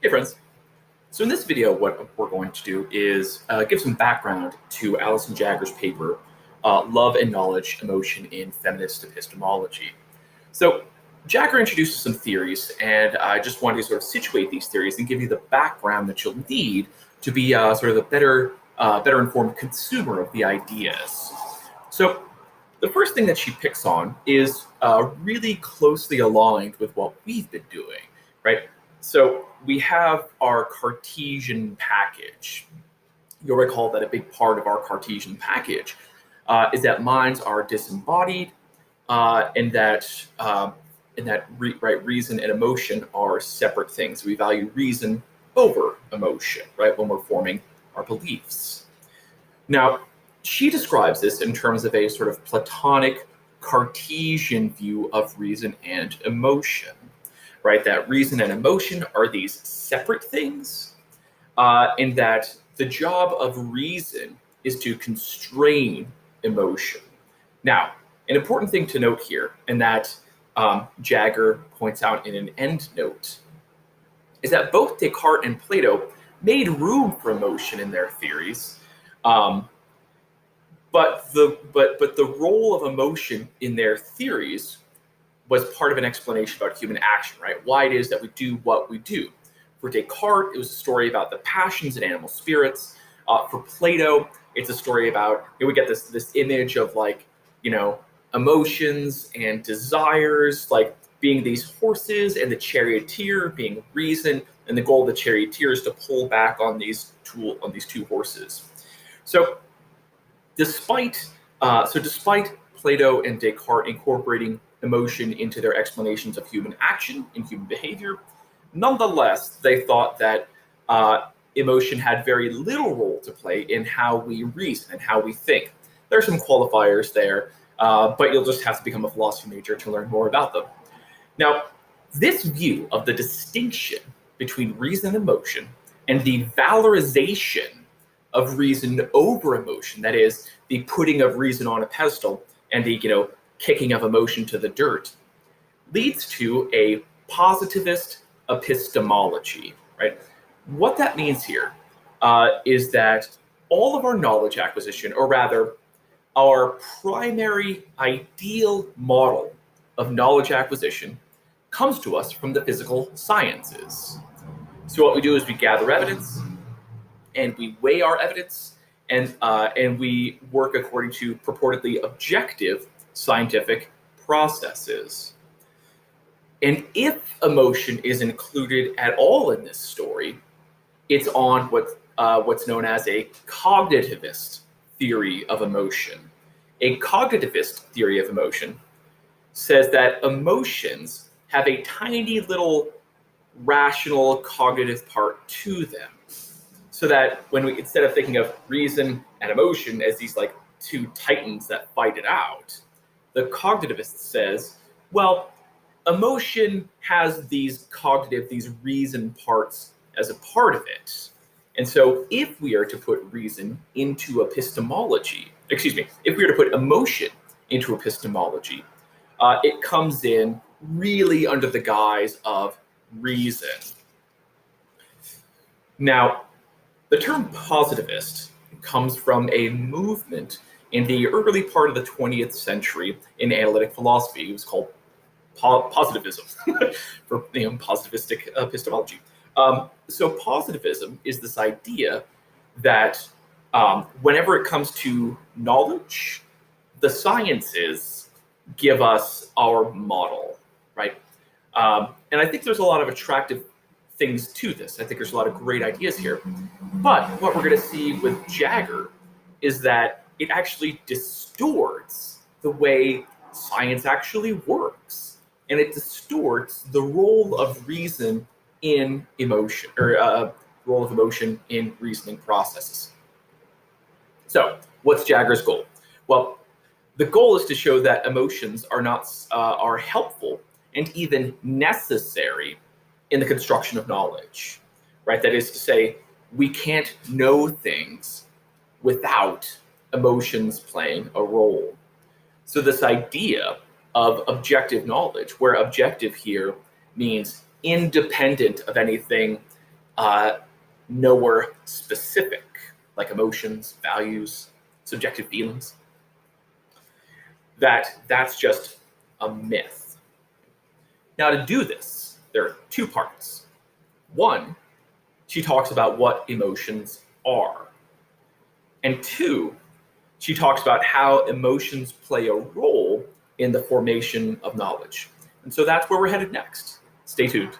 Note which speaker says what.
Speaker 1: Hey friends. So in this video, what we're going to do is give some background to Alison Jagger's paper, Love and Knowledge, Emotion in Feminist Epistemology. So Jagger introduces some theories, and I just wanted to sort of situate these theories and give you the background that you'll need to be sort of a better informed consumer of the ideas. So the first thing that she picks on is really closely aligned with what we've been doing, right? So we have our Cartesian package. You'll recall that a big part of our Cartesian package is that minds are disembodied, and that reason and emotion are separate things. We value reason over emotion, right, when we're forming our beliefs. Now, she describes this in terms of a sort of Platonic Cartesian view of reason and emotion, right? That reason and emotion are these separate things, and that the job of reason is to constrain emotion. Now, an important thing to note here, and that Jagger points out in an endnote, is that both Descartes and Plato made room for emotion in their theories, but the role of emotion in their theories was part of an explanation about human action, right? Why it is that we do what we do. For Descartes, it was a story about the passions and animal spirits. For Plato, it's a story about, we get this image of emotions and desires, like being these horses, and the charioteer being reason, and the goal of the charioteer is to pull back on these two horses. So despite Plato and Descartes incorporating emotion into their explanations of human action and human behavior, nonetheless, they thought that emotion had very little role to play in how we reason and how we think. There are some qualifiers there, but you'll just have to become a philosophy major to learn more about them. Now, this view of the distinction between reason and emotion and the valorization of reason over emotion, that is, the putting of reason on a pedestal and the kicking of emotion to the dirt, leads to a positivist epistemology, right? What that means here is that all of our knowledge acquisition, or rather, our primary ideal model of knowledge acquisition, comes to us from the physical sciences. So what we do is we gather evidence, and we weigh our evidence, and we work according to purportedly objective scientific processes. And if emotion is included at all in this story, it's on what's known as a cognitivist theory of emotion. A cognitivist theory of emotion says that emotions have a tiny little rational cognitive part to them. So that when we, instead of thinking of reason and emotion as these like two titans that fight it out, the cognitivist says, well, emotion has these reason parts as a part of it. And so if we are to put reason into epistemology, if we are to put emotion into epistemology, it comes in really under the guise of reason. Now, the term positivist comes from a movement in the early part of the 20th century in analytic philosophy. It was called positivism, for positivistic epistemology. So positivism is this idea that whenever it comes to knowledge, the sciences give us our model, right? And I think there's a lot of attractive things to this. I think there's a lot of great ideas here. But what we're going to see with Jagger is that it actually distorts the way science actually works. And it distorts the role of reason in emotion, or role of emotion in reasoning processes. So what's Jagger's goal? Well, the goal is to show that emotions are helpful and even necessary in the construction of knowledge, right? That is to say, we can't know things without emotions playing a role. So this idea of objective knowledge, where objective here means independent of anything nowhere specific, like emotions, values, subjective feelings. That's just a myth. Now, to do this, there are two parts. One, she talks about what emotions are. And two, she talks about how emotions play a role in the formation of knowledge. And so that's where we're headed next. Stay tuned.